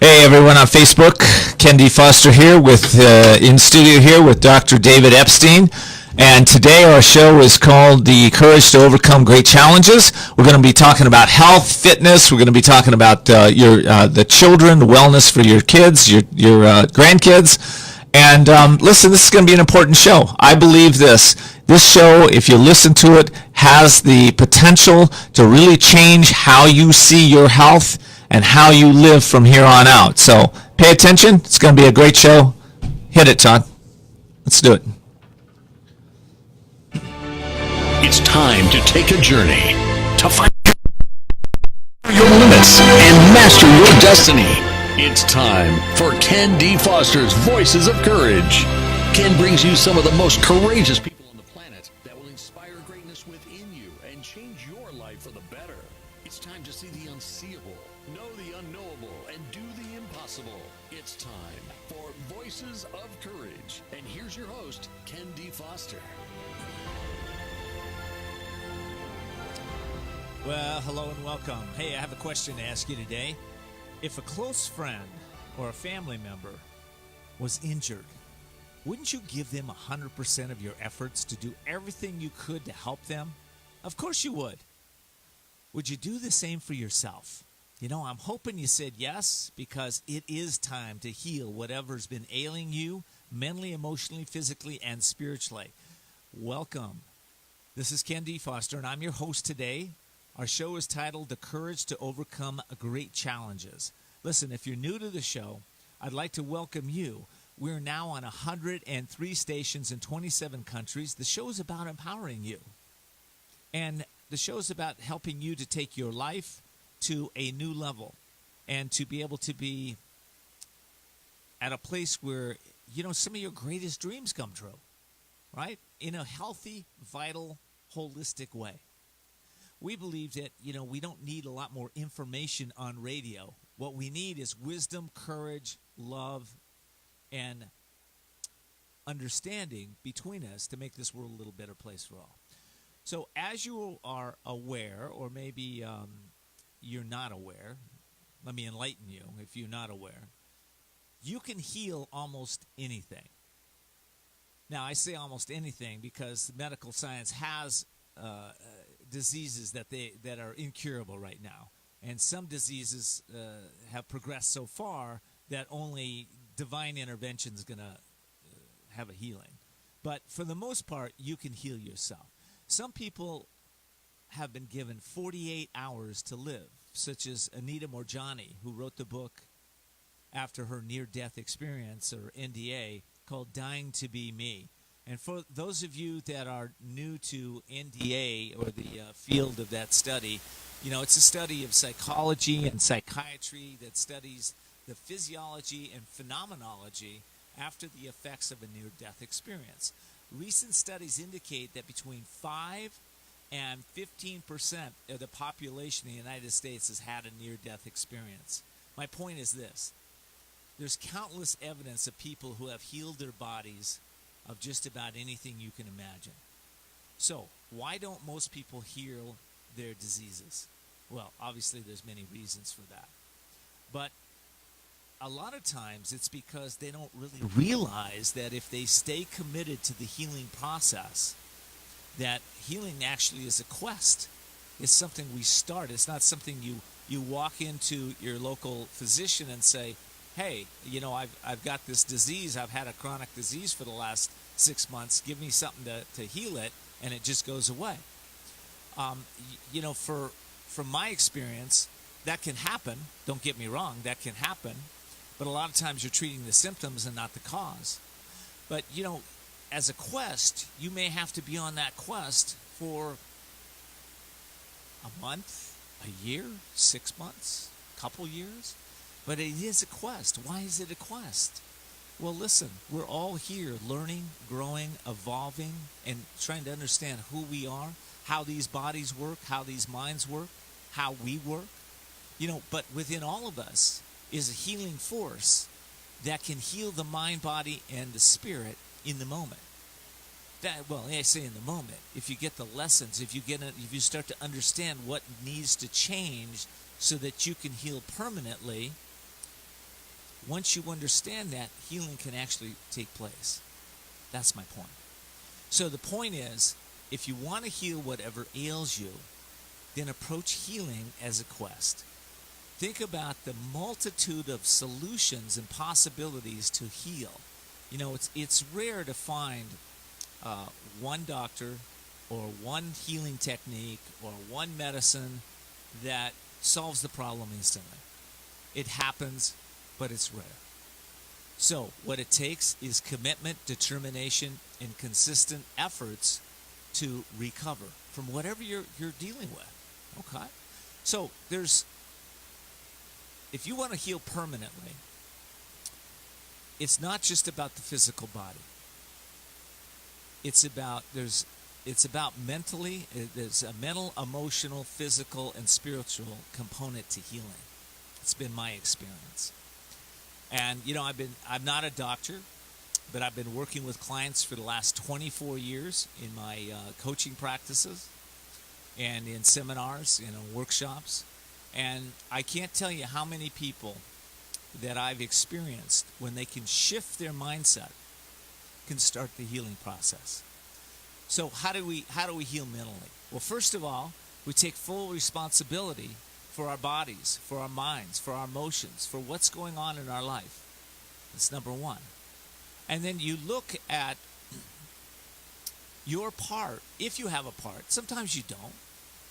Hey everyone on Facebook, Ken D. Foster here in studio here with Dr. David Epstein. And today our show is called The Courage to Overcome Great Challenges. We're going to be talking about health, fitness. We're going to be talking about the children, wellness for your kids, your grandkids. And listen, this is going to be an important show. I believe this. This show, if you listen to it, has the potential to really change how you see your health and how you live from here on out. So pay attention. It's going to be a great show. Hit it, Todd. Let's do it. It's time to take a journey to find your limits and master your destiny. It's time for Ken D. Foster's Voices of Courage. Ken brings you some of the most courageous people on the planet that will inspire greatness within you and change your life for the better. It's time to see the unseeable, know the unknowable, and do the impossible. It's time for Voices of Courage. And here's your host, Ken D. Foster. Well, hello and welcome. Hey, I have a question to ask you today. If a close friend or a family member was injured, wouldn't you give them 100% of your efforts to do everything you could to help them? Of course you would. Would you do the same for yourself? You know, I'm hoping you said yes, because it is time to heal whatever's been ailing you mentally, emotionally, physically, and spiritually. Welcome. This is Ken D. Foster, and I'm your host today. Our show is titled The Courage to Overcome Great Challenges. Listen, if you're new to the show, I'd like to welcome you. We're now on 103 stations in 27 countries. The show is about empowering you. And the show is about helping you to take your life to a new level and to be able to be at a place where, you know, some of your greatest dreams come true, right? In a healthy, vital, holistic way. We believe that, you know, we don't need a lot more information on radio. What we need is wisdom, courage, love, and understanding between us to make this world a little better place for all. So as you are aware, or maybe you're not aware, let me enlighten you if you're not aware, you can heal almost anything. Now, I say almost anything because medical science has diseases that are incurable right now. And some diseases have progressed so far that only divine intervention is going to have a healing. But for the most part, you can heal yourself. Some people have been given 48 hours to live, such as Anita Morjani, who wrote the book after her near-death experience, or NDA, called Dying to Be Me. And for those of you that are new to NDA, or the field of that study, you know, it's a study of psychology and psychiatry that studies the physiology and phenomenology after the effects of a near-death experience. Recent studies indicate that between 5 and 15% of the population in the United States has had a near-death experience. My point is this. There's countless evidence of people who have healed their bodies of just about anything you can imagine. So, why don't most people heal their diseases? Well, obviously there's many reasons for that. But a lot of times it's because they don't really realize that if they stay committed to the healing process, that healing actually is a quest. It's something we start. It's not something you walk into your local physician and say, hey, you know, I've got this disease. I've had a chronic disease for the last 6 months. Give me something to heal it, and it just goes away. You know, from my experience, that can happen. Don't get me wrong, that can happen. But a lot of times you're treating the symptoms and not the cause. But, you know, as a quest, you may have to be on that quest for a month, a year, 6 months, a couple years. But it is a quest. Why is it a quest? Well, listen, we're all here learning, growing, evolving, and trying to understand who we are, how these bodies work, how these minds work, how we work. You know, but within all of us is a healing force that can heal the mind, body, and the spirit in the moment. Well, I say in the moment. If you get the lessons, if you start to understand what needs to change so that you can heal permanently, once you understand that, healing can actually take place. That's my point. So the point is, if you want to heal whatever ails you, then approach healing as a quest. Think about the multitude of solutions and possibilities to heal. You know, it's rare to find one doctor or one healing technique or one medicine that solves the problem instantly. It happens, but it's rare. So what it takes is commitment, determination, and consistent efforts to recover from whatever you're dealing with. Okay? So if you want to heal permanently, it's not just about the physical body. It's about mentally. There's a mental, emotional, physical, and spiritual component to healing. It's been my experience. And you know, I'm not a doctor, but I've been working with clients for the last 24 years in my coaching practices and in seminars, workshops. And I can't tell you how many people that I've experienced, when they can shift their mindset, can start the healing process. So how do we heal mentally? Well, first of all, we take full responsibility for our bodies, for our minds, for our emotions, for what's going on in our life. That's number one. And then you look at your part, if you have a part. Sometimes you don't.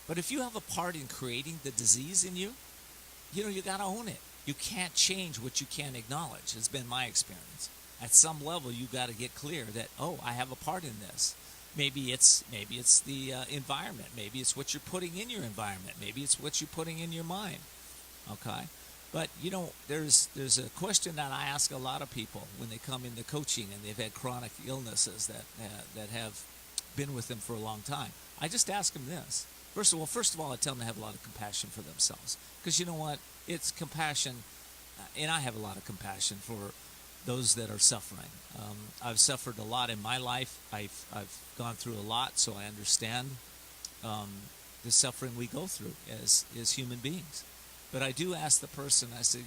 But if you have a part in creating the disease in you, you got to own it. You can't change what you can't acknowledge. It's been my experience. At some level, you got to get clear that, I have a part in this. Maybe it's the environment. Maybe it's what you're putting in your environment. Maybe it's what you're putting in your mind. Okay? But, there's a question that I ask a lot of people when they come into coaching and they've had chronic illnesses that have been with them for a long time. I just ask them this. First of all, I tell them to have a lot of compassion for themselves. Because you know what? It's compassion, and I have a lot of compassion for those that are suffering. I've suffered a lot in my life. I've gone through a lot, so I understand the suffering we go through as human beings. But I do ask the person, I said,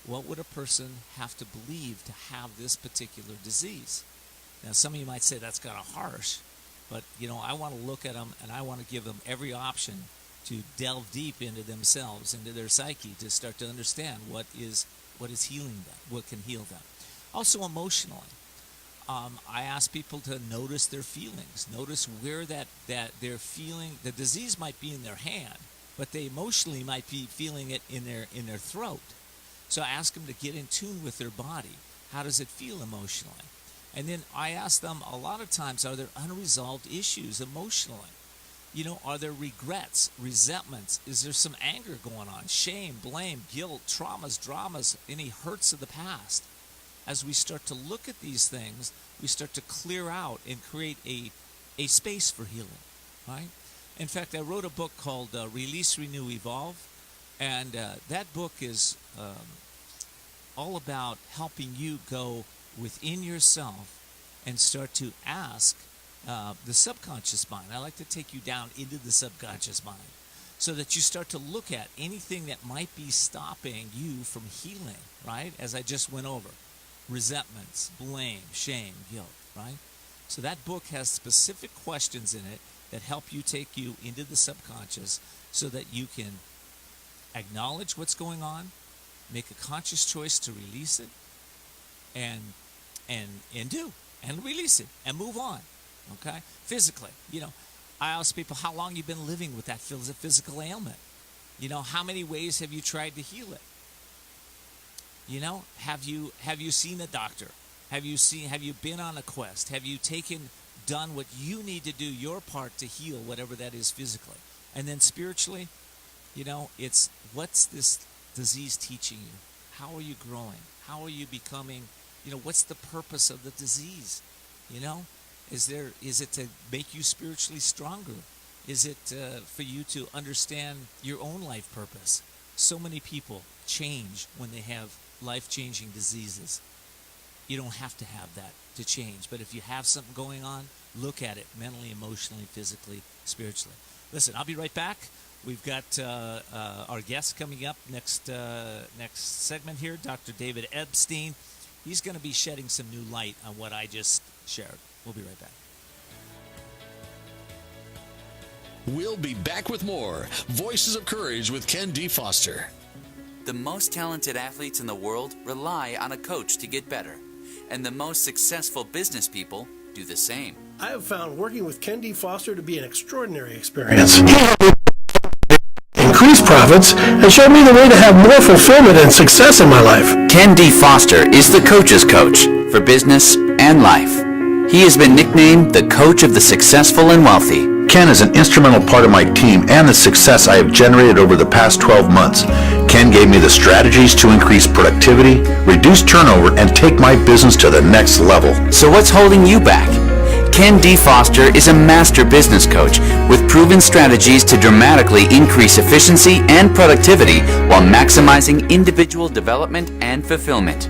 what would a person have to believe to have this particular disease? Now, some of you might say that's kind of harsh, but, I want to look at them and I want to give them every option to delve deep into themselves, into their psyche, to start to understand what is healing them, what can heal them. Also emotionally, I ask people to notice their feelings. Notice where that they're feeling. The disease might be in their hand, but they emotionally might be feeling it in their throat. So I ask them to get in tune with their body. How does it feel emotionally? And then I ask them a lot of times, are there unresolved issues emotionally? Are there regrets, resentments? Is there some anger going on? Shame, blame, guilt, traumas, dramas, any hurts of the past? As we start to look at these things, we start to clear out and create a space for healing, right? In fact, I wrote a book called Release, Renew, Evolve, and that book is all about helping you go within yourself and start to ask the subconscious mind. I like to take you down into the subconscious mind so that you start to look at anything that might be stopping you from healing, right? As I just went over. Resentments, blame, shame, guilt, right? So that book has specific questions in it that help you take you into the subconscious so that you can acknowledge what's going on, make a conscious choice to release it, and release it and move on. Okay? Physically, I ask people how long you've been living with that physical ailment. How many ways have you tried to heal it? Have you seen a doctor? Have you been on a quest? Have you done what you need to do, your part to heal whatever that is physically? And then spiritually, it's what's this disease teaching you? How are you growing? How are you becoming, what's the purpose of the disease? Is it to make you spiritually stronger? Is it for you to understand your own life purpose? So many people change when they have life-changing diseases. You don't have to have that to change, but if you have something going on, look at it mentally, emotionally, physically, spiritually. Listen, I'll be right back. We've got our guest coming up next segment here, Dr. David Epstein. He's going to be shedding some new light on what I just shared. We'll be right back. We'll be back with more Voices of Courage with Ken D. Foster. The most talented athletes in the world rely on a coach to get better, and the most successful business people do the same. I have found working with Ken D. Foster to be an extraordinary experience. Increase profits and showed me the way to have more fulfillment and success in my life. Ken D. Foster is the coach's coach for business and life. He has been nicknamed the coach of the successful and wealthy. Ken is an instrumental part of my team and the success I have generated over the past 12 months. Ken gave me the strategies to increase productivity, reduce turnover, and take my business to the next level. So what's holding you back? Ken D. Foster is a master business coach with proven strategies to dramatically increase efficiency and productivity while maximizing individual development and fulfillment.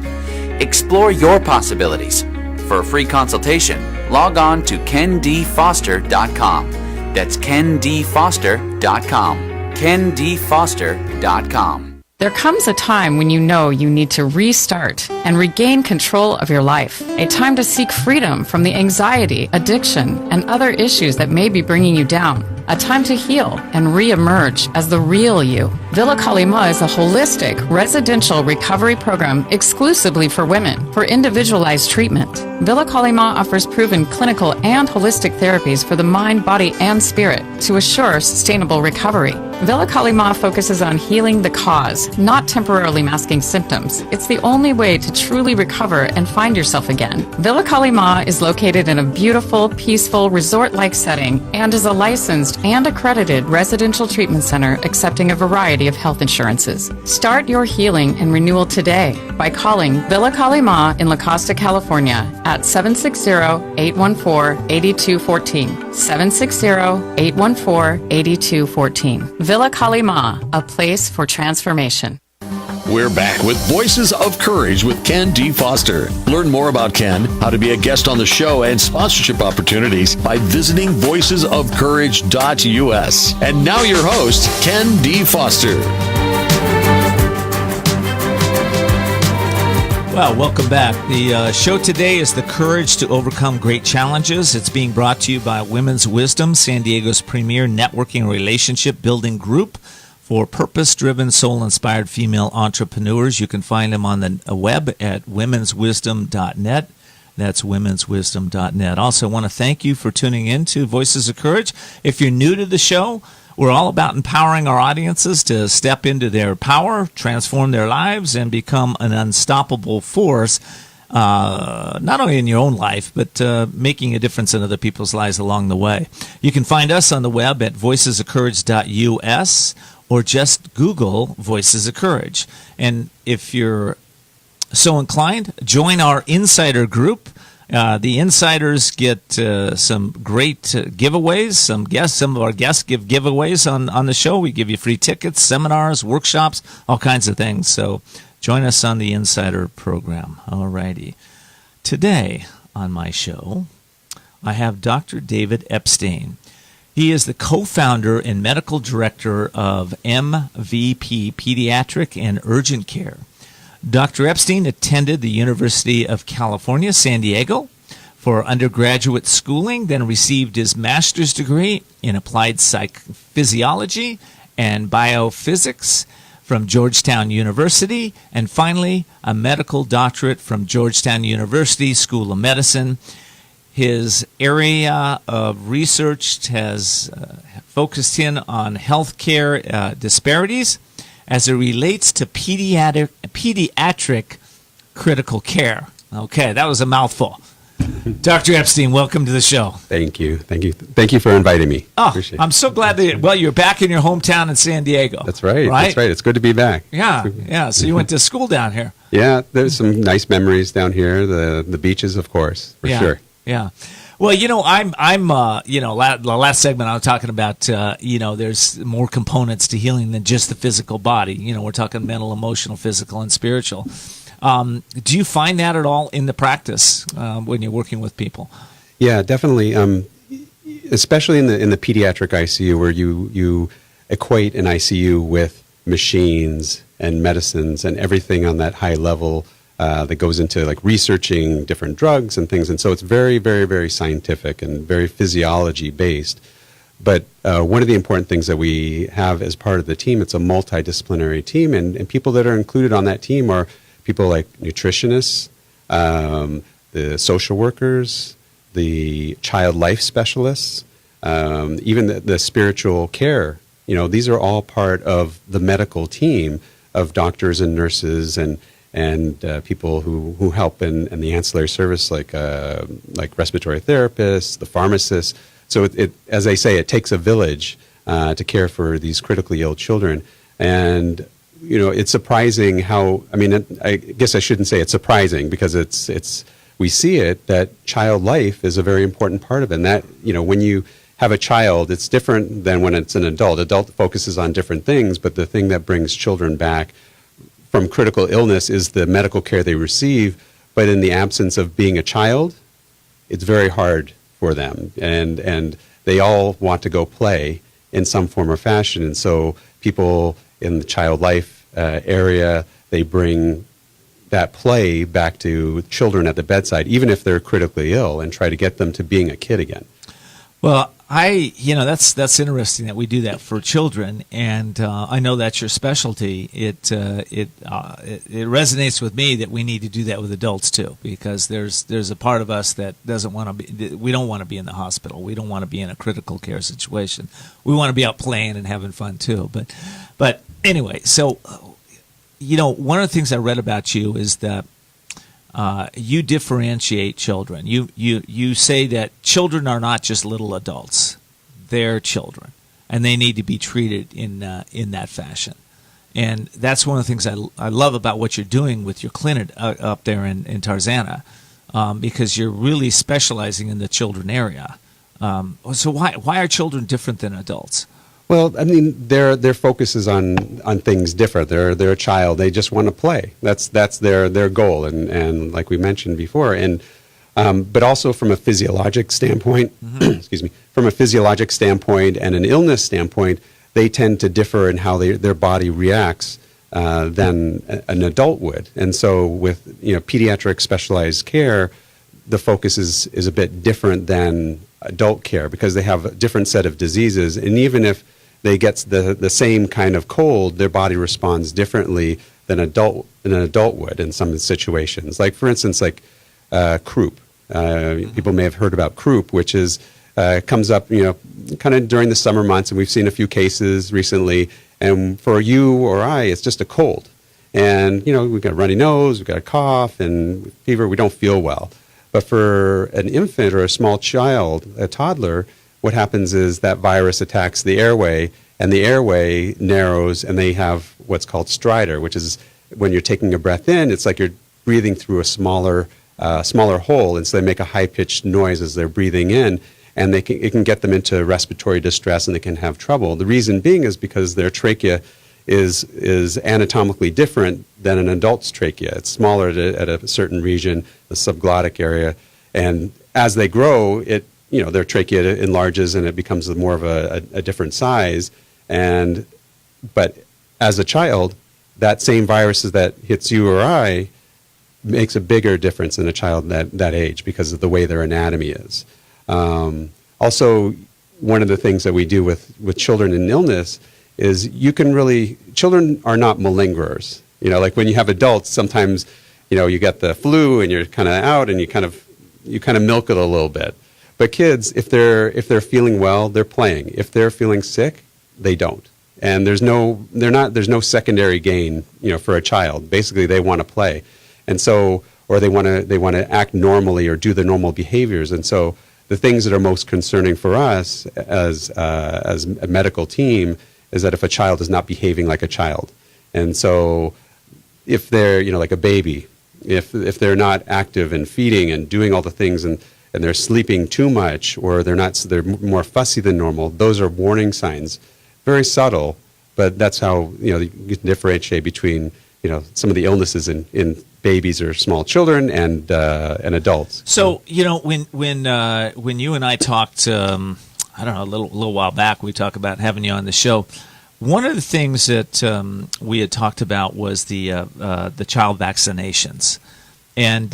Explore your possibilities. For a free consultation, log on to kendfoster.com. That's kendfoster.com. kendfoster.com. There comes a time when you know you need to restart and regain control of your life. A time to seek freedom from the anxiety, addiction, and other issues that may be bringing you down. A time to heal and re-emerge as the real you. Villa Kalima is a holistic residential recovery program exclusively for women for individualized treatment. Villa Kalima offers proven clinical and holistic therapies for the mind, body, and spirit to assure sustainable recovery. Villa Kalima focuses on healing the cause, not temporarily masking symptoms. It's the only way to truly recover and find yourself again. Villa Kalima is located in a beautiful, peaceful, resort-like setting and is a licensed and accredited residential treatment center accepting a variety of health insurances. Start your healing and renewal today by calling Villa Kalima in La Costa, California at 760-814-8214. 760-814-8214. Villa Kalima, a place for transformation. We're back with Voices of Courage with Ken D. Foster. Learn more about Ken, how to be a guest on the show, and sponsorship opportunities by visiting voicesofcourage.us. And now your host, Ken D. Foster. Well, welcome back. The show today is The Courage to Overcome Great Challenges. It's being brought to you by Women's Wisdom, San Diego's premier networking relationship building group for purpose-driven, soul-inspired female entrepreneurs. You can find them on the web at womenswisdom.net. That's womenswisdom.net. Also, I want to thank you for tuning in to Voices of Courage. If you're new to the show, we're all about empowering our audiences to step into their power, transform their lives, and become an unstoppable force, not only in your own life, but making a difference in other people's lives along the way. You can find us on the web at voicesofcourage.us, or just Google Voices of Courage. And if you're so inclined, join our insider group. The insiders get some great giveaways. Some of our guests give giveaways on the show. We give you free tickets, seminars, workshops, all kinds of things. So join us on the insider program. All righty. Today on my show, I have Dr. David Epstein. He is the co-founder and medical director of MVP Pediatric and Urgent Care. Dr. Epstein attended the University of California, San Diego for undergraduate schooling, then received his master's degree in applied physiology and biophysics from Georgetown University, and finally a medical doctorate from Georgetown University School of Medicine. His area of research has focused in on healthcare disparities as it relates to pediatric critical care. Okay, that was a mouthful. Dr. Epstein, welcome to the show. Thank you. Thank you for inviting me. Appreciate it. I'm so glad that, you're back in your hometown in San Diego. That's right. That's right. It's good to be back. Yeah. So you went to school down here. Yeah, there's some nice memories down here. The beaches, of course, for sure. Yeah. Well, I'm the last segment I was talking about, there's more components to healing than just the physical body. We're talking mental, emotional, physical, and spiritual. Do you find that at all in the practice when you're working with people? Yeah, definitely. Especially in the pediatric ICU, where you equate an ICU with machines and medicines and everything on that high level that goes into like researching different drugs and things. And so it's very, very, very scientific and very physiology based. But one of the important things that we have as part of the team, it's a multidisciplinary team, and people that are included on that team are people like nutritionists, the social workers, the child life specialists, even the spiritual care. You know, these are all part of the medical team of doctors and nurses and people who help in the ancillary service like respiratory therapists, the pharmacists. So it as I say, it takes a village to care for these critically ill children. And you know, it's surprising how. I mean, I guess I shouldn't say it's surprising because it's we see it that child life is a very important part of it. And that, you know, when you have a child, it's different than when it's an adult. Adult focuses on different things, but the thing that brings children back from critical illness is the medical care they receive. But in the absence of being a child, it's very hard for them, and they all want to go play in some form or fashion. And so people in the child life area, they bring that play back to children at the bedside, even if they're critically ill, and try to get them to being a kid again. Well, that's interesting that we do that for children, and I know that's your specialty. It resonates with me that we need to do that with adults too, because there's a part of us that doesn't want to be. We don't want to be in the hospital. We don't want to be in a critical care situation. We want to be out playing and having fun too. But anyway, so you know, one of the things I read about you is that you differentiate children. You say that children are not just little adults; they're children, and they need to be treated in that fashion. And that's one of the things I love about what you're doing with your clinic up there in Tarzana, because you're really specializing in the children area. So why are children different than adults? Well, I mean, their focus is on things different. They're a child. They just want to play. That's their goal. And like we mentioned before, and but also from a physiologic standpoint, excuse me, from a physiologic standpoint and an illness standpoint, they tend to differ in how their body reacts than an adult would. And so with, you know, pediatric specialized care, the focus is a bit different than adult care because they have a different set of diseases. And even if they get the same kind of cold, their body responds differently than an adult would in some situations. Like, for instance, like croup. People may have heard about croup, which is comes up, you know, kind of during the summer months, and we've seen a few cases recently. And for you or I, it's just a cold. And, you know, we've got a runny nose, we've got a cough and fever, we don't feel well. But for an infant or a small child, a toddler, what happens is that virus attacks the airway, and the airway narrows, and they have what's called stridor, which is when you're taking a breath in, it's like you're breathing through a smaller hole, and so they make a high-pitched noise as they're breathing in, and it can get them into respiratory distress, and they can have trouble. The reason being is because their trachea is anatomically different than an adult's trachea. It's smaller at a certain region, the subglottic area, and as they grow, their trachea enlarges and it becomes more of a different size. But as a child, that same virus that hits you or I makes a bigger difference in a child that age because of the way their anatomy is. Also, one of the things that we do with children in illness is children are not malingerers. You know, like when you have adults, sometimes, you know, you get the flu and you're kind of out and you kind of milk it a little bit. But kids, if they're feeling well, they're playing. If they're feeling sick, they don't. And there's no secondary gain, you know, for a child. Basically, they want to play, and so, or they want to act normally or do the normal behaviors. And so, the things that are most concerning for us as a medical team is that if a child is not behaving like a child, and so if they're, you know, like a baby, if they're not active and feeding and doing all the things and they're sleeping too much, or they're more fussy than normal, those are warning signs. Very subtle, but that's how, you know, you can differentiate between, you know, some of the illnesses in babies or small children and adults. So, you know, when you and I talked, I don't know, a little while back, we talked about having you on the show. one of the things that we had talked about was the child vaccinations, and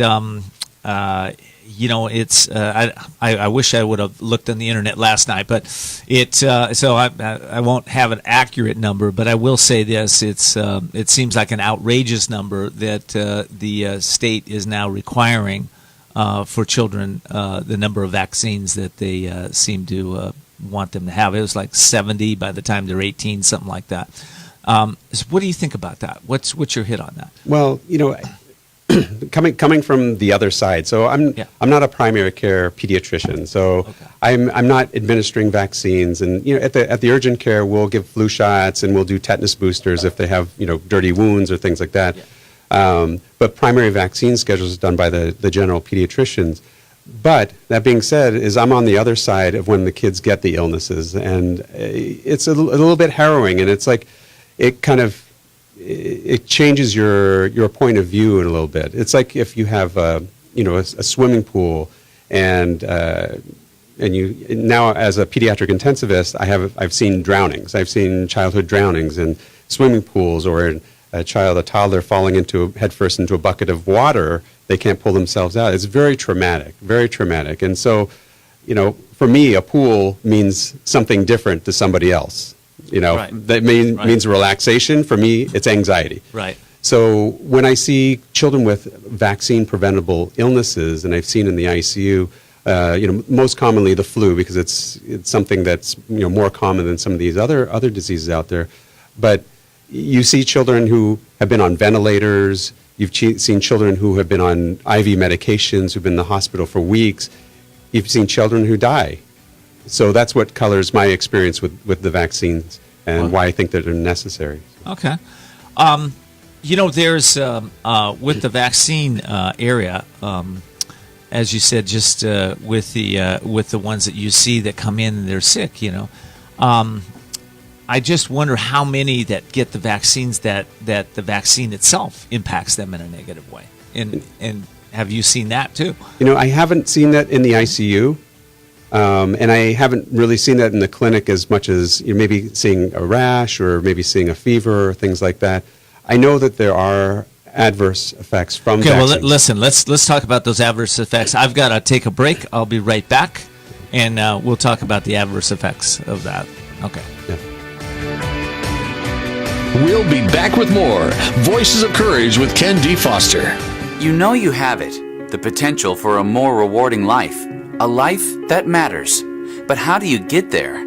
it's I wish I would have looked on the internet last night, but so I won't have an accurate number, but I will say this: it seems like an outrageous number that the state is now requiring for children, the number of vaccines that they seem to want them to have. It was like 70 by the time they're 18, something like that. So what do you think about that? What's your hit on that? Well, coming from the other side, so I'm not a primary care pediatrician, so I'm not administering vaccines, and at the urgent care we'll give flu shots and we'll do tetanus boosters if they have dirty wounds or things like that. But primary vaccine schedules is done by the general pediatricians. But that being said, I'm on the other side of when the kids get the illnesses, and it's a little bit harrowing, and it's like it changes your point of view in a little bit. It's like if you have a swimming pool, and you now as a pediatric intensivist, I've seen drownings. I've seen childhood drownings in swimming pools, or a toddler falling headfirst into a bucket of water. They can't pull themselves out. It's very traumatic, very traumatic. And so, for me, a pool means something different to somebody else. Right. That means relaxation. For me, it's anxiety. Right. So when I see children with vaccine-preventable illnesses, and I've seen in the ICU, most commonly the flu, because it's something that's more common than some of these other diseases out there. But you see children who have been on ventilators. You've seen children who have been on IV medications, who've been in the hospital for weeks. You've seen children who die. So that's what colors my experience with the vaccines and why I think that they're necessary. Okay. There's with the vaccine area, as you said, just with the ones that you see that come in and they're sick, I just wonder how many that get the vaccines that the vaccine itself impacts them in a negative way. And have you seen that too? I haven't seen that in the ICU. And I haven't really seen that in the clinic as much as maybe seeing a rash or maybe seeing a fever or things like that. I know that there are adverse effects from vaccines. Well, listen, let's talk about those adverse effects. I've got to take a break. I'll be right back, and we'll talk about the adverse effects of that. Okay. Yeah. We'll be back with more Voices of Courage with Ken D. Foster. You know you have it, the potential for a more rewarding life, a life that matters. But how do you get there?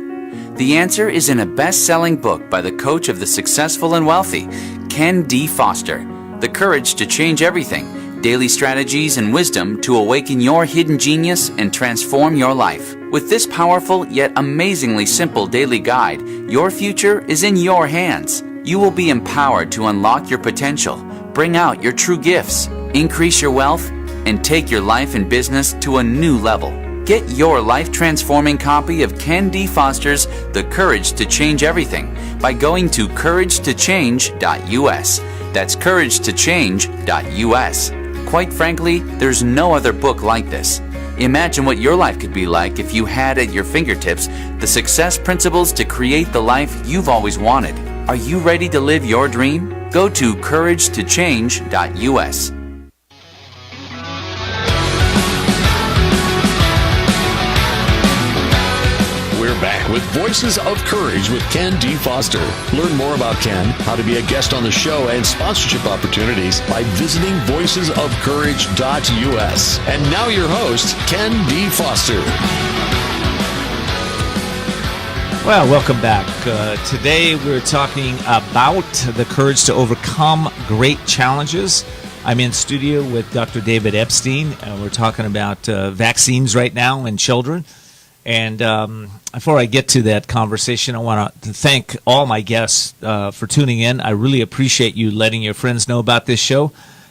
The answer is in a best-selling book by the coach of the successful and wealthy, Ken D. Foster, The Courage to Change Everything, Daily Strategies and Wisdom to Awaken Your Hidden Genius and Transform Your Life. With this powerful yet amazingly simple daily guide, your future is in your hands. You will be empowered to unlock your potential, bring out your true gifts, increase your wealth, and take your life and business to a new level. Get your life-transforming copy of Ken D. Foster's The Courage to Change Everything by going to couragetochange.us. That's couragetochange.us. Quite frankly, there's no other book like this. Imagine what your life could be like if you had at your fingertips the success principles to create the life you've always wanted. Are you ready to live your dream? Go to couragetochange.us. Back with Voices of Courage with Ken D. Foster. Learn more about Ken, how to be a guest on the show, and sponsorship opportunities by visiting voicesofcourage.us. And now your host, Ken D. Foster. Well, welcome back. Today we're talking about the courage to overcome great challenges. I'm in studio with Dr. David Epstein, and we're talking about vaccines right now in children. And before I get to that conversation, I want to thank all my guests for tuning in. I really appreciate you letting your friends know about this show.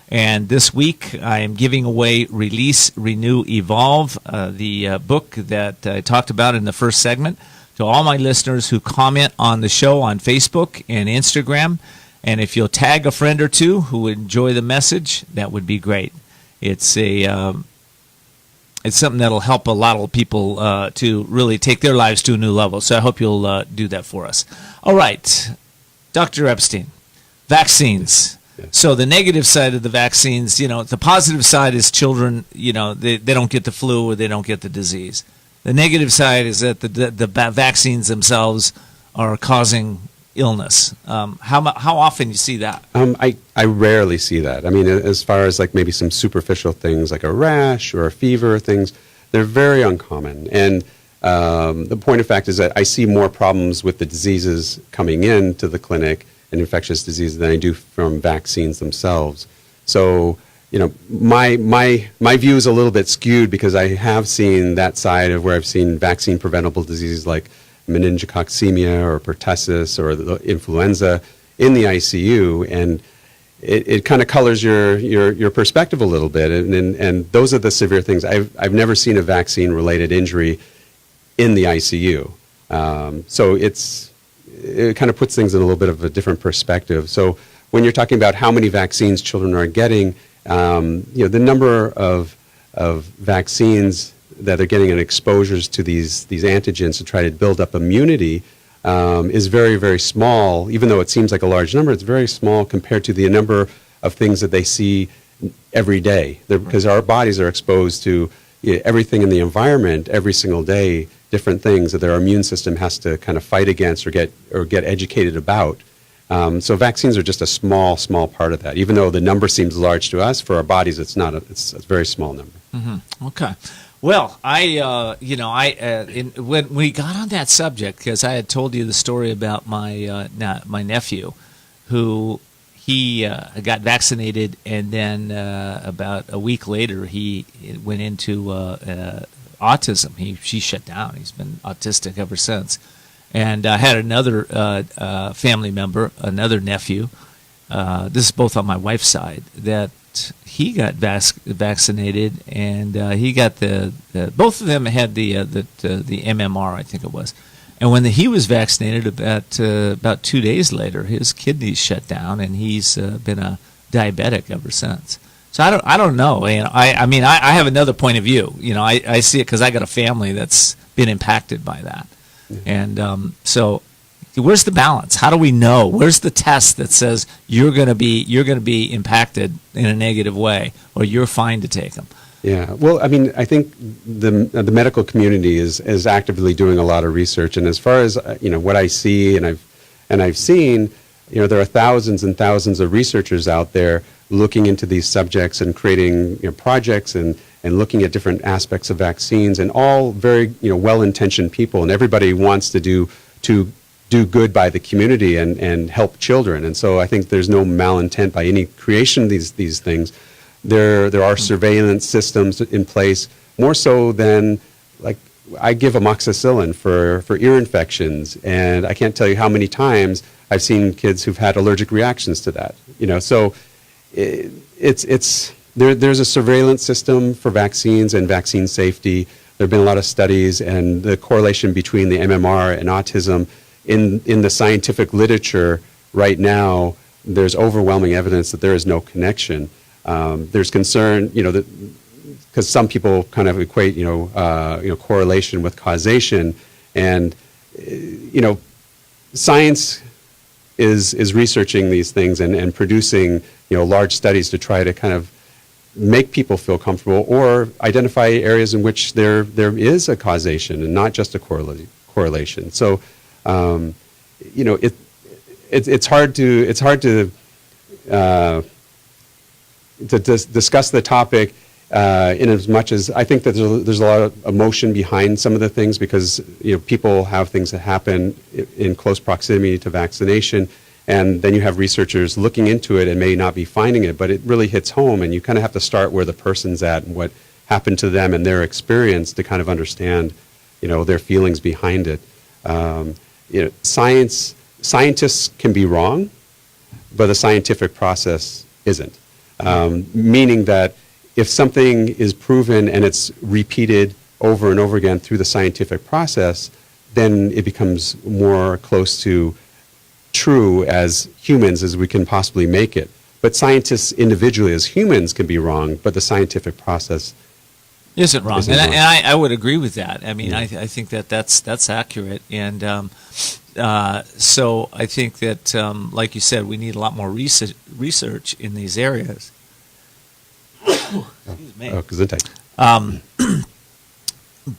And this week, I am giving away Release, Renew, Evolve, the book that I talked about in the first segment, to all my listeners who comment on the show on Facebook and Instagram. And if you'll tag a friend or two who would enjoy the message, that would be great. It's a it's something that'll help a lot of people to really take their lives to a new level. So I hope you'll do that for us. All right, Dr. Epstein, vaccines. So the negative side of the vaccines, the positive side is children, they don't get the flu or they don't get the disease. The negative side is that the vaccines themselves are causing illness. How often you see that? I rarely see that. I mean, as far as like maybe some superficial things like a rash or a fever, things, they're very uncommon. And the point of fact is that I see more problems with the diseases coming into the clinic and infectious diseases than I do from vaccines themselves. So, my view is a little bit skewed because I have seen that side of where I've seen vaccine preventable diseases like meningococcemia or pertussis or the influenza in the ICU, and it kind of colors your perspective a little bit, and those are the severe things. I've never seen a vaccine related injury in the ICU, so it kind of puts things in a little bit of a different perspective. So when you're talking about how many vaccines children are getting, the number of vaccines that they're getting and exposures to these antigens to try to build up immunity is very, very small. Even though it seems like a large number, it's very small compared to the number of things that they see every day. Because our bodies are exposed to everything in the environment every single day, different things that their immune system has to kind of fight against or get educated about. So vaccines are just a small part of that. Even though the number seems large to us, for our bodies, it's not. It's a very small number. Mm-hmm. Okay. Well, when we got on that subject, because I had told you the story about my nephew, who he got vaccinated, and then about a week later he went into autism. She shut down. He's been autistic ever since. And I had another family member, another nephew. This is both on my wife's side, that he got vaccinated, and he got both of them had the MMR, I think it was. And when he was vaccinated, about 2 days later, his kidneys shut down, and he's been a diabetic ever since. So I don't know. And I have another point of view. I see it because I got a family that's been impacted by that. And so, where's the balance? How do we know? Where's the test that says you're going to be impacted in a negative way, or you're fine to take them? Yeah. Well, I think the medical community is actively doing a lot of research, and as far as what I see and I've seen, there are thousands and thousands of researchers out there looking into these subjects and creating projects and looking at different aspects of vaccines, and all very well-intentioned people, and everybody wants to do good by the community and help children. And so I think there's no malintent by any creation of these things. There are surveillance systems in place, more so than, like, I give amoxicillin for ear infections, and I can't tell you how many times I've seen kids who've had allergic reactions to that. So there's a surveillance system for vaccines and vaccine safety. There have been a lot of studies, and the correlation between the MMR and autism in the scientific literature right now, there's overwhelming evidence that there is no connection. There's concern, because some people kind of equate, correlation with causation, and science is researching these things and producing large studies to try to kind of make people feel comfortable or identify areas in which there is a causation and not just a correlation. So, it's hard to discuss the topic in as much as I think that there's a lot of emotion behind some of the things, because people have things that happen in close proximity to vaccination, and then you have researchers looking into it and may not be finding it, but it really hits home, and you kind of have to start where the person's at and what happened to them and their experience to kind of understand their feelings behind it. Scientists can be wrong, but the scientific process isn't. Meaning that if something is proven and it's repeated over and over again through the scientific process, then it becomes more close to true as humans as we can possibly make it. But scientists individually as humans can be wrong, but the scientific process Isn't wrong, Isn't and wrong. I would agree with that. I mean, I think that's accurate, and so I think that, like you said, we need a lot more research in these areas. Excuse me. Oh, Gesundheit.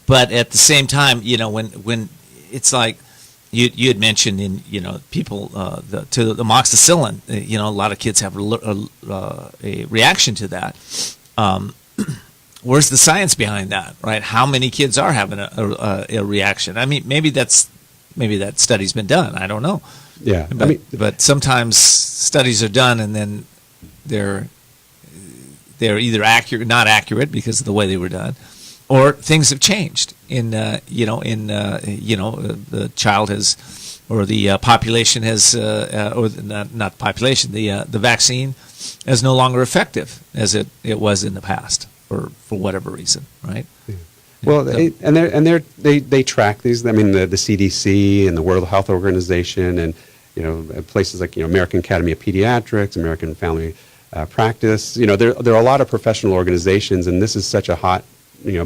But at the same time, when it's like you had mentioned in people to the amoxicillin, a lot of kids have a reaction to that. Where's the science behind that, right? How many kids are having a reaction? I mean, maybe that study's been done. I don't know. Yeah, But sometimes studies are done and then they're either accurate, not accurate because of the way they were done, or things have changed the child has, or the population has, or not population, the vaccine is no longer effective as it was in the past for whatever reason, right? Yeah. Well, they track these. I mean, the CDC and the World Health Organization, and places like American Academy of Pediatrics, American Family Practice. There are a lot of professional organizations, and this is such a hot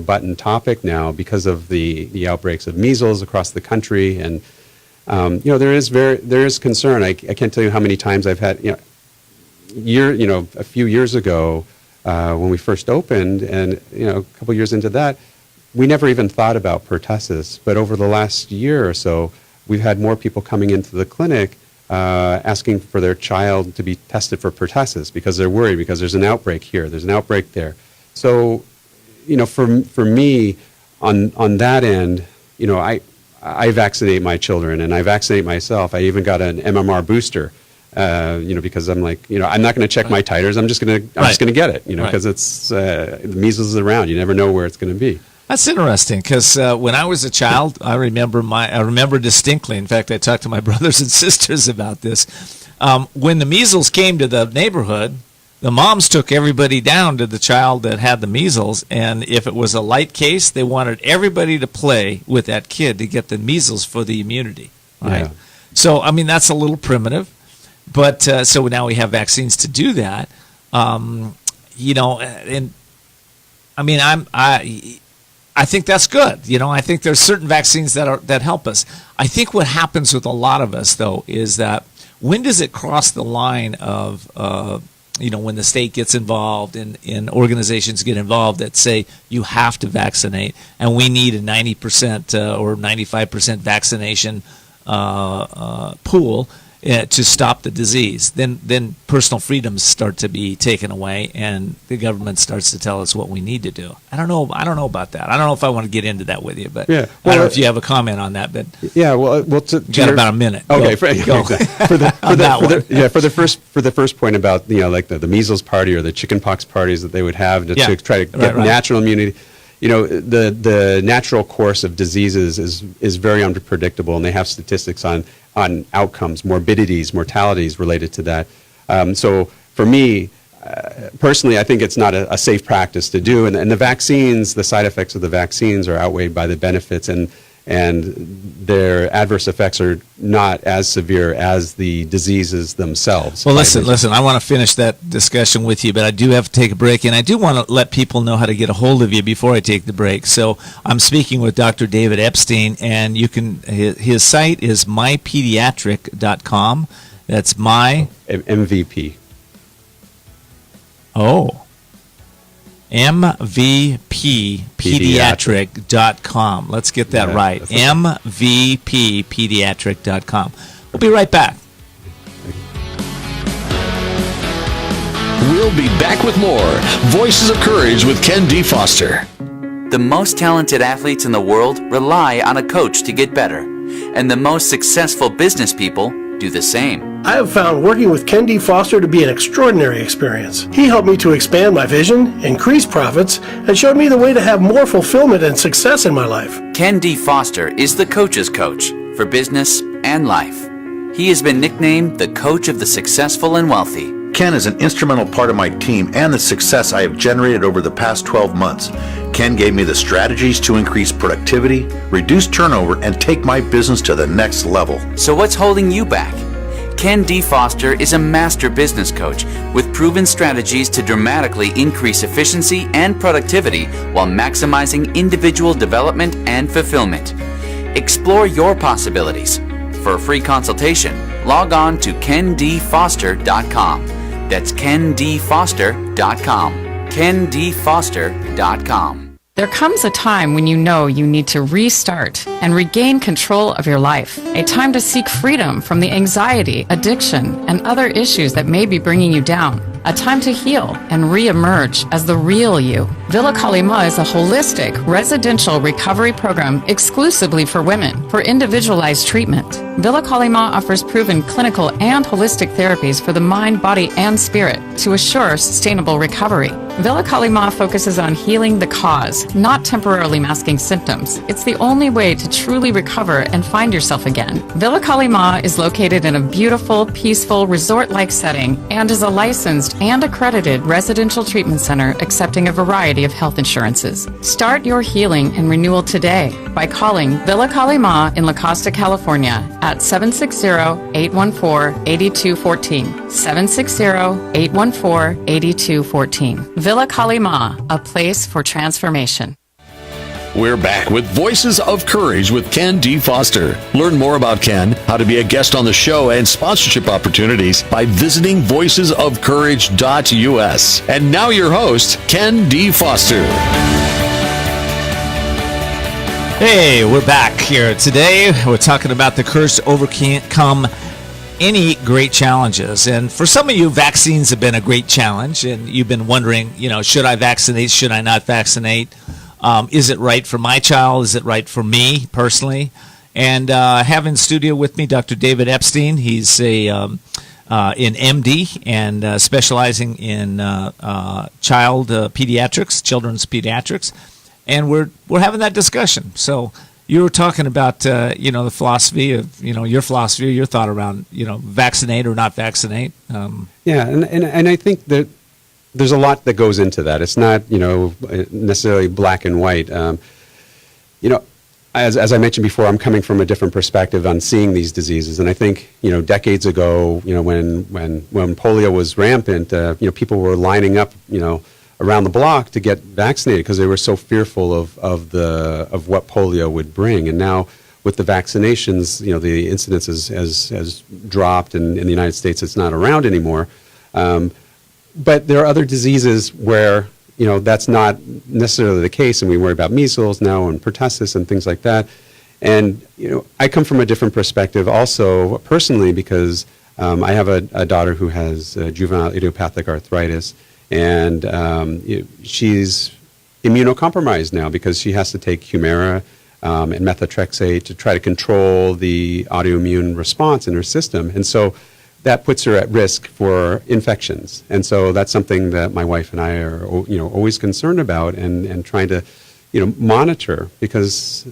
button topic now because of the outbreaks of measles across the country, and there is concern. I can't tell you how many times I've had a few years ago when we first opened, and a couple years into that, we never even thought about pertussis. But over the last year or so, we've had more people coming into the clinic asking for their child to be tested for pertussis because they're worried because there's an outbreak here, there's an outbreak there. So, for me, on that end, I vaccinate my children and I vaccinate myself. I even got an MMR booster, because I'm like, I'm not going to check my titers. I'm just going to get it, because it's the measles is around. You never know where it's going to be. That's interesting because when I was a child, I remember distinctly. In fact, I talked to my brothers and sisters about this. When the measles came to the neighborhood, the moms took everybody down to the child that had the measles, and if it was a light case, they wanted everybody to play with that kid to get the measles for the immunity. Right? Yeah. So, I mean, that's a little primitive, but so now we have vaccines to do that. And I mean, I think that's good. I think there's certain vaccines that help us. I think what happens with a lot of us, though, is that when does it cross the line of when the state gets involved and organizations get involved that say you have to vaccinate and we need a 90% or 95% vaccination pool to stop the disease, then personal freedoms start to be taken away and the government starts to tell us what we need to do. I don't know about that. I don't know if I want to get into that with you, but I don't know if you have a comment on that. But yeah, well, you got about a minute. Okay, go. for the first point about like the measles party or the chickenpox parties that they would have to try to get natural immunity. The natural course of diseases is very unpredictable, and they have statistics on outcomes, morbidities, mortalities related to that. So for me, personally, I think it's not a safe practice to do. And the vaccines, the side effects of the vaccines are outweighed by the benefits, and their adverse effects are not as severe as the diseases themselves. Well, listen, I want to finish that discussion with you, but I do have to take a break, and I do want to let people know how to get a hold of you before I take the break. So I'm speaking with Dr. David Epstein, and his site is mypediatric.com. That's my... MVP. Oh. mvppediatric.com. Let's get that right. mvppediatric.com. We'll be right back. We'll be back with more Voices of Courage with Ken D. Foster. The most talented athletes in the world rely on a coach to get better, and the most successful business people do the same. I have found working with Ken D. Foster to be an extraordinary experience. He helped me to expand my vision, increase profits, and showed me the way to have more fulfillment and success in my life. Ken D. Foster is the coach's coach for business and life. He has been nicknamed the coach of the successful and wealthy. Ken is an instrumental part of my team and the success I have generated over the past 12 months. Ken gave me the strategies to increase productivity, reduce turnover, and take my business to the next level. So what's holding you back? Ken D. Foster is a master business coach with proven strategies to dramatically increase efficiency and productivity while maximizing individual development and fulfillment. Explore your possibilities. For a free consultation, log on to kendfoster.com. That's kendfoster.com. kendfoster.com. There comes a time when you know you need to restart and regain control of your life. A time to seek freedom from the anxiety, addiction, and other issues that may be bringing you down. A time to heal and re-emerge as the real you. Villa Kalima is a holistic residential recovery program exclusively for women for individualized treatment. Villa Kalima offers proven clinical and holistic therapies for the mind, body, and spirit to assure sustainable recovery. Villa Kalima focuses on healing the cause, not temporarily masking symptoms. It's the only way to truly recover and find yourself again. Villa Kalima is located in a beautiful, peaceful, resort-like setting and is a licensed and accredited residential treatment center accepting a variety of health insurances. Start your healing and renewal today by calling Villa Kalima in La Costa, California at 760-814-8214. 760-814-8214. Villa Kalima, a place for transformation. We're back with Voices of Courage with Ken D. Foster. Learn more about Ken, how to be a guest on the show, and sponsorship opportunities by visiting voicesofcourage.us. And now your host, Ken D. Foster. Hey, we're back here today. We're talking about the courage to overcome any great challenges. And for some of you, vaccines have been a great challenge, and you've been wondering, should I vaccinate? Should I not vaccinate? Is it right for my child? Is it right for me personally? And I have in studio with me Dr. David Epstein. He's an MD and specializing in children's pediatrics. And we're having that discussion. So you were talking about the philosophy of your philosophy, your thought around vaccinate or not vaccinate. Yeah, and I think that there's a lot that goes into that. It's not necessarily black and white. As I mentioned before, I'm coming from a different perspective on seeing these diseases, and I think decades ago, when polio was rampant, people were lining up around the block to get vaccinated because they were so fearful of what polio would bring. And now with the vaccinations, the incidence has dropped, and in the United States it's not around anymore. But there are other diseases where that's not necessarily the case, and we worry about measles now and pertussis and things like that. And I come from a different perspective also personally because I have a daughter who has juvenile idiopathic arthritis, and she's immunocompromised now because she has to take Humira and methotrexate to try to control the autoimmune response in her system. And so that puts her at risk for infections. And so that's something that my wife and I are always concerned about and trying to monitor because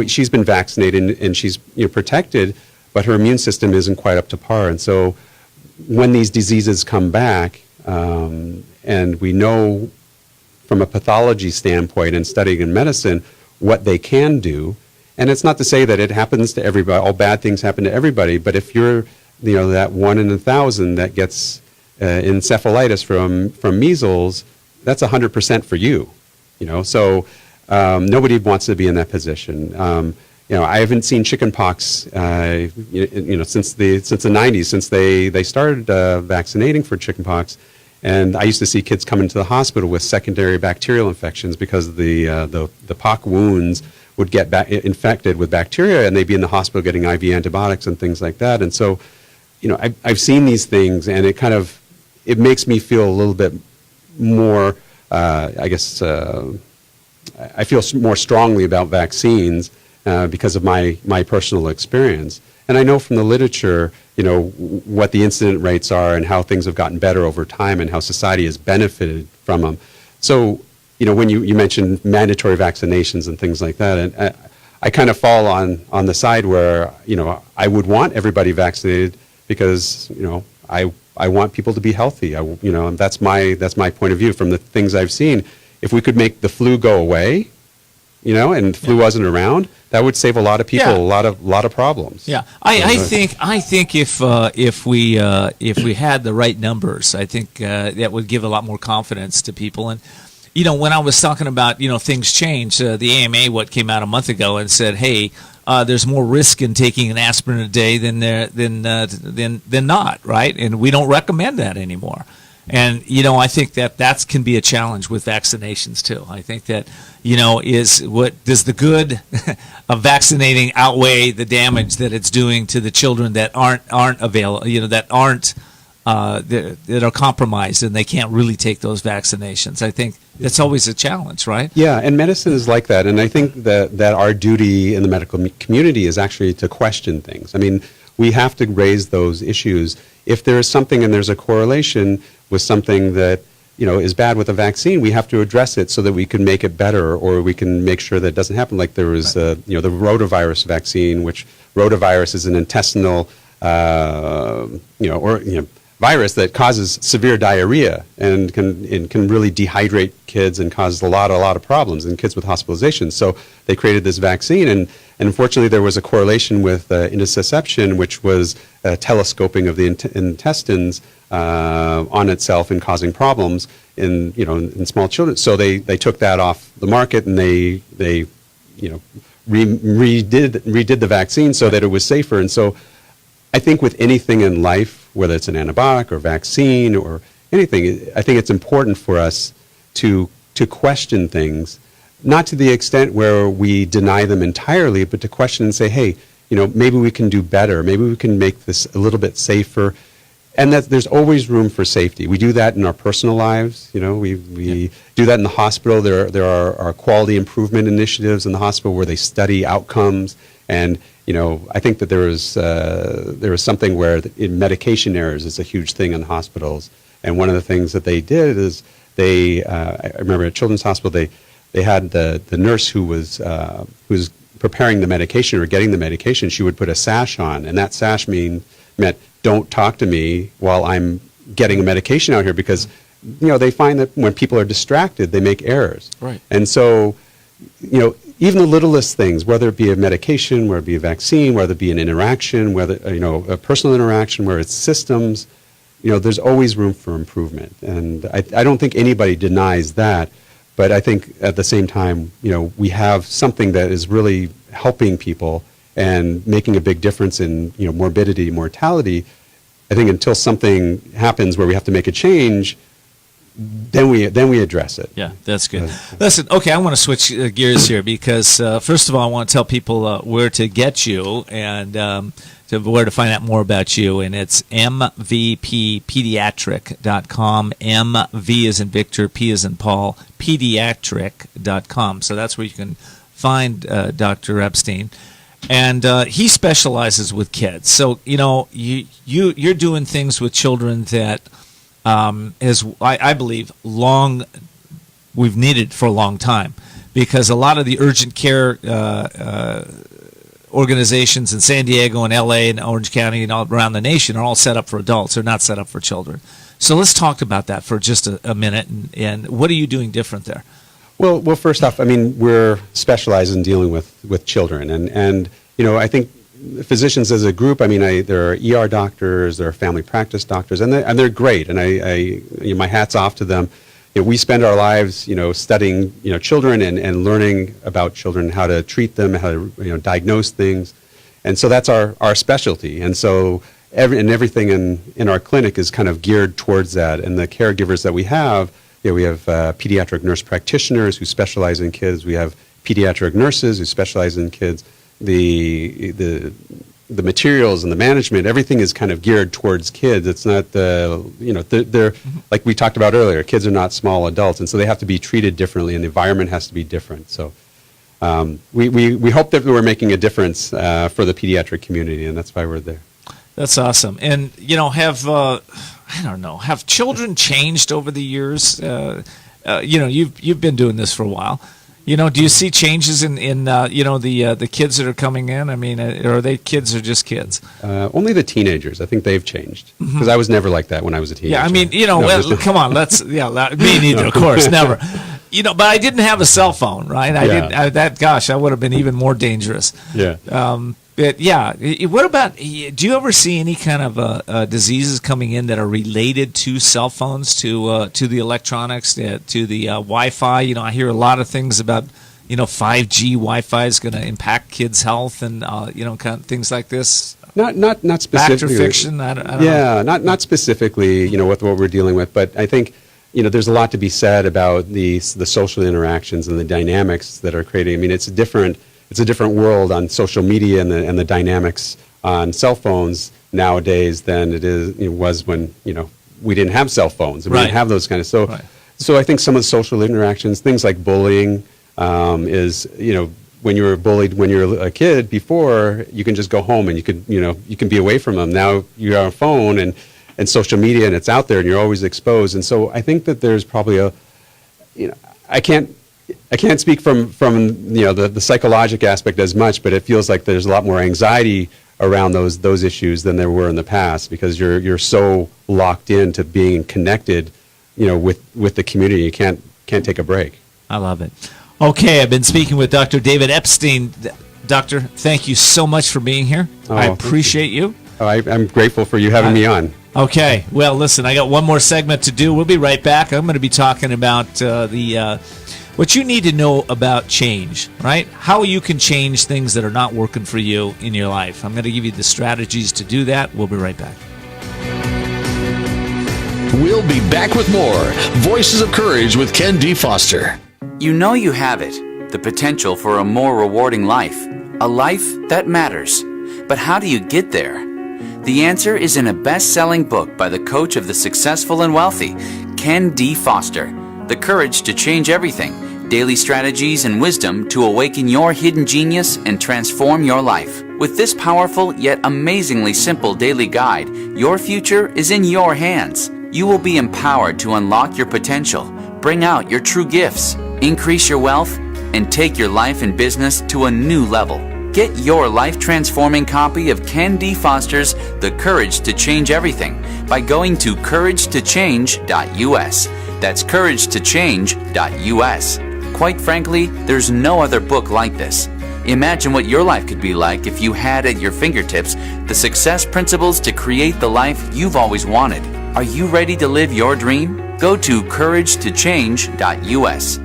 she's been vaccinated and she's protected, but her immune system isn't quite up to par. And so when these diseases come back, and we know from a pathology standpoint and studying in medicine what they can do, and it's not to say that it happens to everybody, all bad things happen to everybody, but if you're that 1 in 1,000 that gets encephalitis from measles, that's 100% for you. So nobody wants to be in that position. I haven't seen chickenpox, since the 90s, since they started vaccinating for chickenpox. And I used to see kids come into the hospital with secondary bacterial infections because the pox wounds would get infected with bacteria, and they'd be in the hospital getting IV antibiotics and things like that. And so, I've seen these things, and it makes me feel a little bit more, I feel more strongly about vaccines because of my personal experience. And I know from the literature, what the incident rates are and how things have gotten better over time and how society has benefited from them. So, when you mentioned mandatory vaccinations and things like that, and I kind of fall on the side where, I would want everybody vaccinated because, I want people to be healthy. And that's my point of view from the things I've seen. If we could make the flu go away, and flu wasn't around, that would save a lot of people a lot of problems. Yeah, I think if we had the right numbers, I think that would give a lot more confidence to people. And when I was talking about things change, the AMA came out a month ago and said, hey, there's more risk in taking an aspirin a day than not, right? And we don't recommend that anymore. And I think that can be a challenge with vaccinations too. I think that does the good of vaccinating outweigh the damage that it's doing to the children that aren't available, that are compromised and they can't really take those vaccinations. I think that's always a challenge, right? Yeah, and medicine is like that. And I think that our duty in the medical community is actually to question things. I mean, we have to raise those issues. If there is something and there's a correlation with something that is bad with a vaccine, we have to address it so that we can make it better, or we can make sure that it doesn't happen. Like there was the rotavirus vaccine, which rotavirus is an intestinal virus that causes severe diarrhea and can really dehydrate kids and cause a lot of problems in kids with hospitalizations. So they created this vaccine, and unfortunately there was a correlation with intussusception, which was telescoping of the intestines on itself and causing problems in small children. So they took that off the market, and they redid the vaccine so that it was safer. And so I think with anything in life, whether it's an antibiotic or vaccine or anything, I think it's important for us to question things, not to the extent where we deny them entirely, but to question and say, hey, maybe we can do better. Maybe we can make this a little bit safer. And that there's always room for safety. We do that in our personal lives. We do that in the hospital. There are quality improvement initiatives in the hospital where they study outcomes. And I think that there is something where in medication errors is a huge thing in hospitals. And one of the things that they did is I remember at Children's Hospital they had the nurse who was preparing the medication or getting the medication. She would put a sash on, and that sash meant don't talk to me while I'm getting a medication out here, because they find that when people are distracted, they make errors. Right. And so even the littlest things, whether it be a medication, whether it be a vaccine, whether it be an interaction, whether a personal interaction, where it's systems, there's always room for improvement. And I don't think anybody denies that, but I think at the same time, we have something that is really helping people and making a big difference in morbidity, mortality. I think until something happens where we have to make a change, then we address it. Yeah, that's good. Listen, okay, I want to switch gears here because first of all, I want to tell people where to get you and where to find out more about you, and it's mvppediatric.com. MV is in Victor, P is in Paul, pediatric.com. So that's where you can find Dr. Epstein. And he specializes with kids. So, you're doing things with children that I believe we've needed for a long time, because a lot of the urgent care organizations in San Diego and LA and Orange County and all around the nation are all set up for adults. They're not set up for children. So let's talk about that for just a minute. And what are you doing different there? Well, first off, I mean, we're specialized in dealing with children, and I think physicians as a group, I mean, there are ER doctors, there are family practice doctors, and they're great, and my hat's off to them. We spend our lives, studying, children and learning about children, how to treat them, how to, diagnose things, and so that's our specialty. And so everything in our clinic is kind of geared towards that, and the caregivers that we have. We have pediatric nurse practitioners who specialize in kids. We have pediatric nurses who specialize in kids. The materials and the management, everything is kind of geared towards kids. It's not they're like we talked about earlier. Kids are not small adults, and so they have to be treated differently, and the environment has to be different. So we hope that we're making a difference for the pediatric community, and that's why we're there. That's awesome. And have children changed over the years? You've been doing this for a while. Do you see changes in the kids that are coming in? I mean, are they kids or just kids? Only the teenagers. I think they've changed, because I was never like that when I was a teenager. Yeah, I mean, come on, me neither, of course, never. but I didn't have a cell phone, right? I Yeah. didn't. I would have been even more dangerous. Yeah. But yeah, what about? Do you ever see any kind of diseases coming in that are related to cell phones, to the electronics, to the Wi-Fi? I hear a lot of things about 5G Wi-Fi is going to impact kids' health and kind of things like this. Not specifically. Fact or fiction? I don't know. Yeah, not specifically, with what we're dealing with, but I think, there's a lot to be said about the social interactions and the dynamics that are creating. I mean, it's a different world on social media and the dynamics on cell phones nowadays than it was when, we didn't have cell phones. We Right. didn't have those kind of, so Right. so I think some of the social interactions, things like bullying, is, when you were bullied when you were a kid before, you can just go home and you can be away from them. Now you're on a phone and social media and it's out there and you're always exposed. And so I think that there's probably I can't speak from the psychological aspect as much, but it feels like there's a lot more anxiety around those issues than there were in the past, because you're so locked into being connected, with the community. You can't take a break. I love it. Okay, I've been speaking with Dr. David Epstein. Doctor, thank you so much for being here. I thank appreciate you. I'm grateful for you having me on. Okay, well, listen, I got one more segment to do. We'll be right back. I'm going to be talking about what you need to know about change, right? How you can change things that are not working for you in your life. I'm going to give you the strategies to do that. We'll be right back. We'll be back with more Voices of Courage with Ken D. Foster. You know you have it, the potential for a more rewarding life, a life that matters. But how do you get there? The answer is in a best-selling book by the coach of the successful and wealthy, Ken D. Foster, The Courage to Change Everything, Daily Strategies and Wisdom to Awaken Your Hidden Genius and Transform Your Life. With this powerful yet amazingly simple daily guide, your future is in your hands. You will be empowered to unlock your potential, bring out your true gifts, increase your wealth, and take your life and business to a new level. Get your life-transforming copy of Ken D. Foster's The Courage to Change Everything by going to couragetochange.us. That's couragetochange.us. Quite frankly, there's no other book like this. Imagine what your life could be like if you had at your fingertips the success principles to create the life you've always wanted. Are you ready to live your dream? Go to couragetochange.us.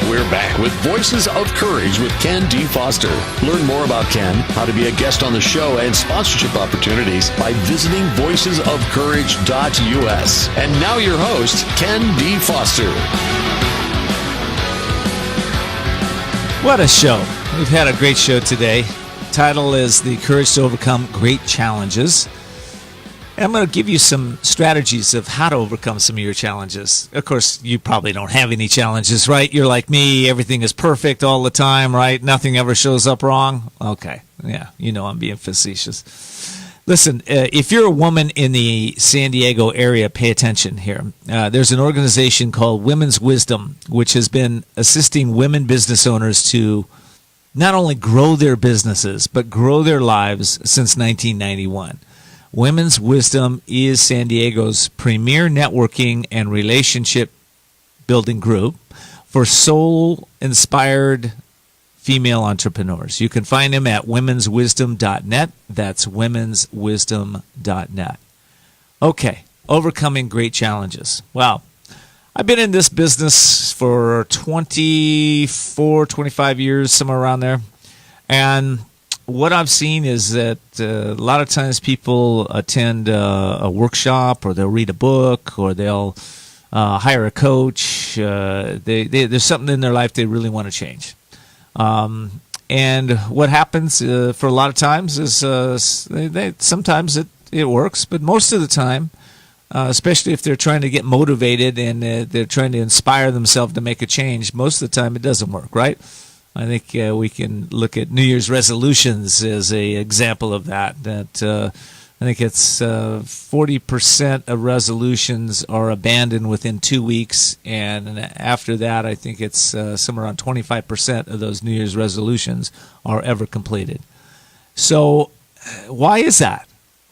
We're back with Voices of Courage with Ken D. Foster. Learn more about Ken, how to be a guest on the show, and sponsorship opportunities by visiting voicesofcourage.us. And now your host, Ken D. Foster. What a show. We've had a great show today. Title is The Courage to Overcome Great Challenges. And I'm going to give you some strategies of how to overcome some of your challenges. Of course, you probably don't have any challenges, right? You're like me. Everything is perfect all the time, right? Nothing ever shows up wrong. Okay. Yeah, I'm being facetious. Listen, if you're a woman in the San Diego area, pay attention here. There's an organization called Women's Wisdom, which has been assisting women business owners to not only grow their businesses, but grow their lives since 1991. Women's Wisdom is San Diego's premier networking and relationship building group for soul-inspired female entrepreneurs. You can find them at womenswisdom.net. That's womenswisdom.net. Okay, overcoming great challenges. Wow. I've been in this business for 25 years, somewhere around there. And what I've seen is that a lot of times people attend a workshop, or they'll read a book, or they'll hire a coach. There's something in their life they really want to change. And what happens for a lot of times is sometimes it works, but most of the time, especially if they're trying to get motivated and they're trying to inspire themselves to make a change, most of the time it doesn't work, right? I think we can look at New Year's resolutions as an example of that. I think it's 40% of resolutions are abandoned within 2 weeks, and after that, I think it's somewhere around 25% of those New Year's resolutions are ever completed. So why is that?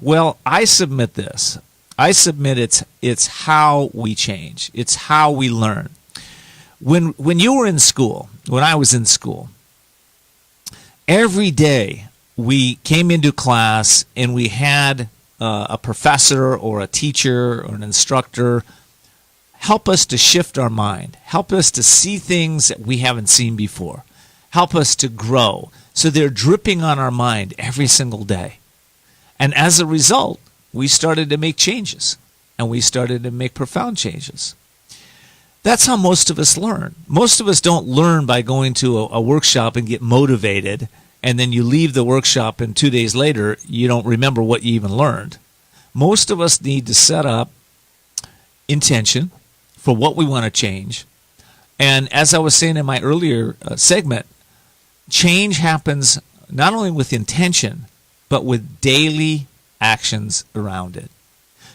Well, I submit this. I submit it's how we change. It's how we learn. When you were in school, when I was in school, every day we came into class and we had a professor or a teacher or an instructor help us to shift our mind, help us to see things that we haven't seen before, help us to grow. So they're dripping on our mind every single day. And as a result, we started to make changes, and we started to make profound changes. That's how most of us learn. Most of us don't learn by going to a workshop and get motivated, and then you leave the workshop and 2 days later you don't remember what you even learned. Most of us need to set up intention for what we want to change. And as I was saying in my earlier segment, change happens not only with intention, but with daily actions around it.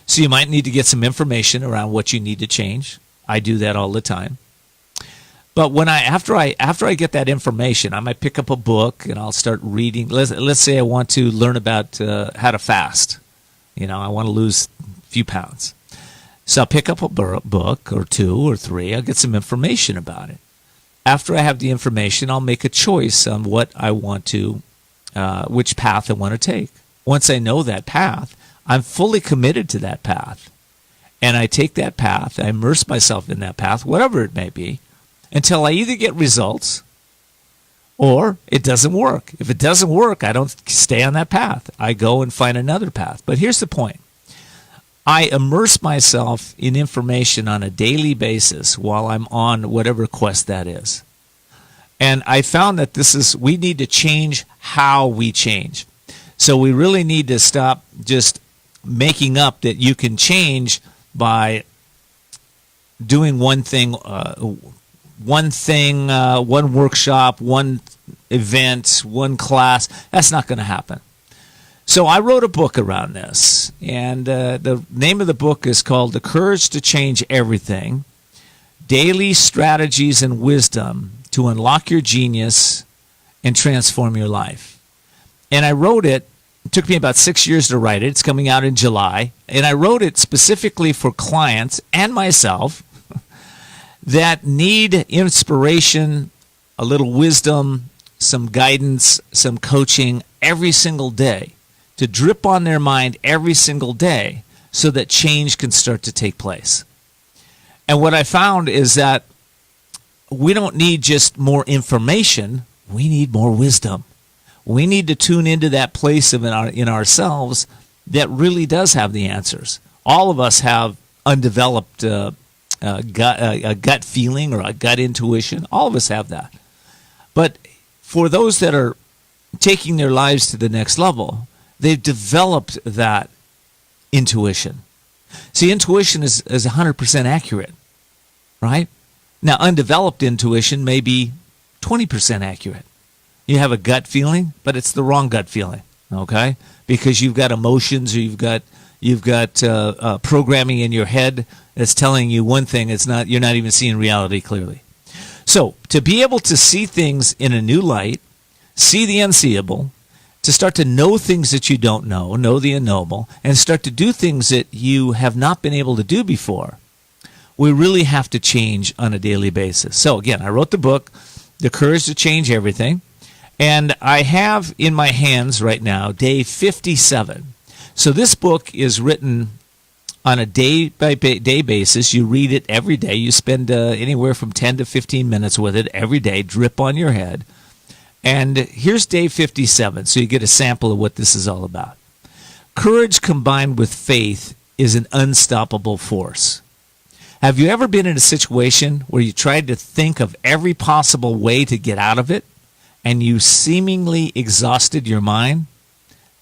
So you might need to get some information around what you need to change. I do that all the time. But when after I get that information, I might pick up a book and I'll start reading. Let's say I want to learn about how to fast. I want to lose a few pounds. So I'll pick up a book or 2 or 3. I'll get some information about it. After I have the information, I'll make a choice on what I want to, which path I want to take. Once I know that path, I'm fully committed to that path. And I take that path, I immerse myself in that path, whatever it may be, until I either get results or it doesn't work. If it doesn't work, I don't stay on that path. I go and find another path. But here's the point. I immerse myself in information on a daily basis while I'm on whatever quest that is. And I found that we need to change how we change. So we really need to stop just making up that you can change by doing one thing, one workshop, one event, one class. That's not going to happen. So I wrote a book around this, and the name of the book is called The Courage to Change Everything, Daily Strategies and Wisdom to Unlock Your Genius and Transform Your Life. And I wrote it. It took me about 6 years to write it. It's coming out in July. And I wrote it specifically for clients and myself that need inspiration, a little wisdom, some guidance, some coaching every single day to drip on their mind every single day so that change can start to take place. And what I found is that we don't need just more information. We need more wisdom. We need to tune into that place in ourselves that really does have the answers. All of us have undeveloped a gut feeling or a gut intuition. All of us have that. But for those that are taking their lives to the next level, they've developed that intuition. See, intuition is 100% accurate, right? Now, undeveloped intuition may be 20% accurate. You have a gut feeling, but it's the wrong gut feeling, okay? Because you've got emotions or you've got programming in your head that's telling you one thing. You're not even seeing reality clearly. So to be able to see things in a new light, see the unseeable, to start to know things that you don't know the unknowable, and start to do things that you have not been able to do before, we really have to change on a daily basis. So again, I wrote the book, The Courage to Change Everything. And I have in my hands right now day 57. So this book is written on a day-by-day basis. You read it every day. You spend anywhere from 10 to 15 minutes with it every day, drip on your head. And here's day 57, so you get a sample of what this is all about. Courage combined with faith is an unstoppable force. Have you ever been in a situation where you tried to think of every possible way to get out of it, and you seemingly exhausted your mind?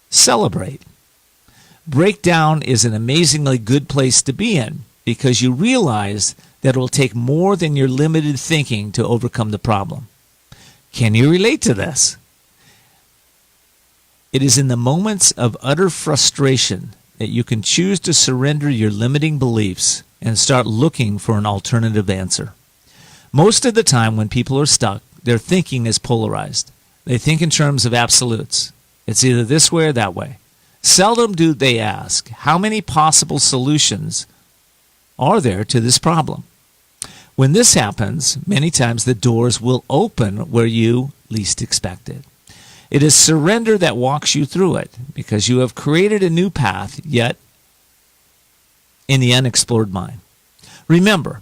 Celebrate. Breakdown is an amazingly good place to be in because you realize that it will take more than your limited thinking to overcome the problem. Can you relate to this? It is in the moments of utter frustration that you can choose to surrender your limiting beliefs and start looking for an alternative answer. Most of the time when people are stuck, their thinking is polarized. They think in terms of absolutes. It's either this way or that way. Seldom do they ask, how many possible solutions are there to this problem? When this happens, many times the doors will open where you least expect it. It is surrender that walks you through it, because you have created a new path, yet in the unexplored mind. Remember,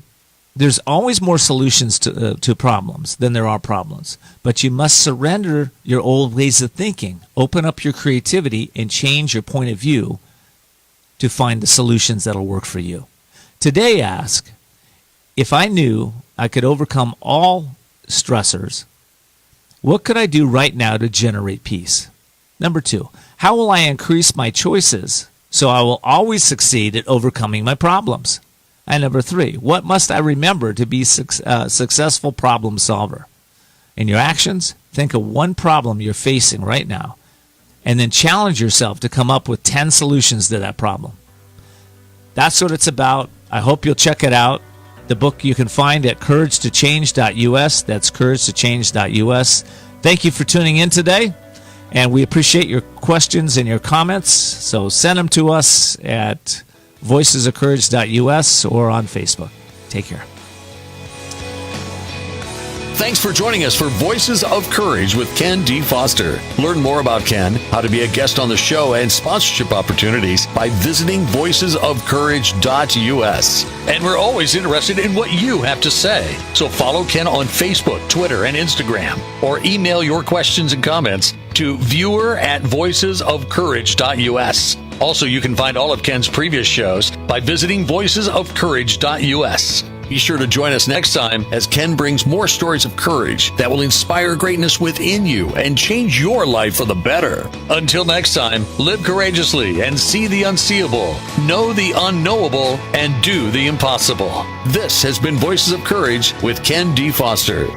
there's always more solutions to problems than there are problems, but you must surrender your old ways of thinking, open up your creativity, and change your point of view to find the solutions that will work for you. Today, ask, if I knew I could overcome all stressors, what could I do right now to generate peace? Number 2, how will I increase my choices so I will always succeed at overcoming my problems? And number 3, what must I remember to be a successful problem solver? In your actions, think of one problem you're facing right now, and then challenge yourself to come up with 10 solutions to that problem. That's what it's about. I hope you'll check it out. The book you can find at couragetochange.us. That's couragetochange.us. Thank you for tuning in today, and we appreciate your questions and your comments. So send them to us at voicesofcourage.us or on Facebook. Take care. Thanks for joining us for Voices of Courage with Ken D. Foster. Learn more about Ken, how to be a guest on the show, and sponsorship opportunities by visiting voicesofcourage.us. And we're always interested in what you have to say. So follow Ken on Facebook, Twitter, and Instagram, or email your questions and comments to viewer@voicesofcourage.us. Also, you can find all of Ken's previous shows by visiting voicesofcourage.us. Be sure to join us next time as Ken brings more stories of courage that will inspire greatness within you and change your life for the better. Until next time, live courageously and see the unseeable, know the unknowable, and do the impossible. This has been Voices of Courage with Ken D. Foster.